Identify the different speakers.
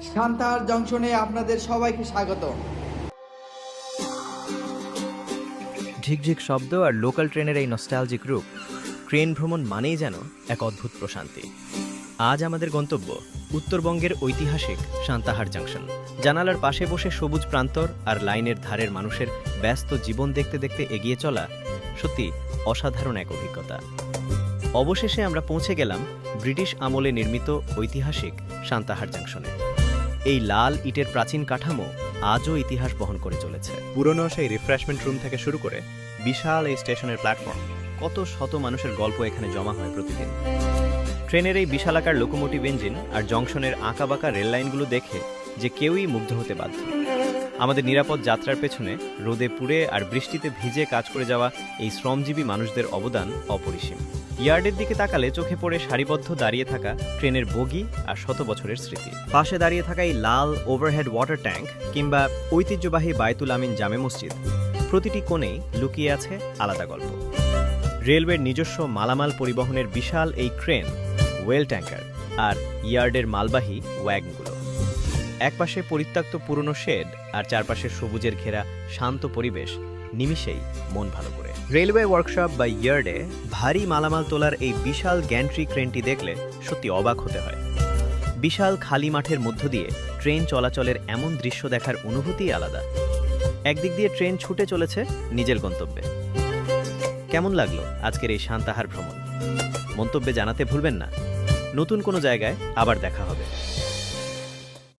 Speaker 1: সান্তাহার জংশনে আপনাদের সবাইকে স্বাগত।
Speaker 2: ঝিকঝিক শব্দ আর লোকাল ট্রেনের এই নস্টালজিক রূপ, ট্রেন ভ্রমণ মানেই যেন এক অদ্ভুত প্রশান্তি। আজ আমাদের গন্তব্য উত্তরবঙ্গের ঐতিহাসিক সান্তাহার জংশন। জানালার পাশে বসে সবুজ প্রান্তর আর লাইনের ধারের মানুষের ব্যস্ত জীবন দেখতে দেখতে এগিয়ে চলা সত্যি অসাধারণ এক অভিজ্ঞতা। অবশেষে আমরা পৌঁছে গেলাম ব্রিটিশ আমলে নির্মিত ঐতিহাসিক সান্তাহার জংশনে। এই লাল ইটের প্রাচীন কাঠামো আজও ইতিহাস বহন করে চলেছে। পুরনো সেই রিফ্রেশমেন্ট রুম থেকে শুরু করে বিশাল এই স্টেশনের প্ল্যাটফর্ম, কত শত মানুষের গল্প এখানে জমা হয় প্রতিদিন। ট্রেনের এই বিশালাকার লোকোমোটিভ ইঞ্জিন আর জংশনের আঁকাবাঁকা রেল লাইনগুলো দেখে যে কেউই মুগ্ধ হতে বাধ্য। আমাদের নিরাপদ যাত্রার পেছনে রোদে পুড়ে আর বৃষ্টিতে ভিজে কাজ করে যাওয়া এই শ্রমজীবী মানুষদের অবদান অপরিসীম। ইয়ার্ডের দিকে তাকালে চোখে পড়ে সারিবদ্ধ দাঁড়িয়ে থাকা ট্রেনের বগি আর শত বছরের স্মৃতি। পাশে দাঁড়িয়ে থাকা এই লাল ওভারহেড ওয়াটার ট্যাঙ্ক কিংবা ঐতিহ্যবাহী বায়তুল আমিন জামে মসজিদ, প্রতিটি কোণেই লুকিয়ে আছে আলাদা গল্প। রেলওয়ের নিজস্ব মালামাল পরিবহনের বিশাল এই ক্রেন, ওয়েল ট্যাঙ্কার আর ইয়ার্ডের মালবাহী ওয়াগনগুলো। একপাশে পরিত্যক্ত পুরনো শেড আর চারপাশে সবুজের ঘেরা শান্ত পরিবেশ নিমিষেই মন ভালো করে। রেলওয়ে ওয়ার্কশপ বা ইয়ার্ডে ভারী মালামাল তোলার এই বিশাল গ্যান্ট্রি ক্রেনটি দেখলে সত্যি অবাক হতে হয়। বিশাল খালি মাঠের মধ্য দিয়ে ট্রেন চলাচলের এমন দৃশ্য দেখার অনুভূতিই আলাদা। একদিক দিয়ে ট্রেন ছুটে চলেছে নিজের গন্তব্যে। কেমন লাগলো আজকের এই সান্তাহার ভ্রমণ? মন্তব্যে জানাতে ভুলবেন না। নতুন কোনো জায়গায় আবার দেখা হবে।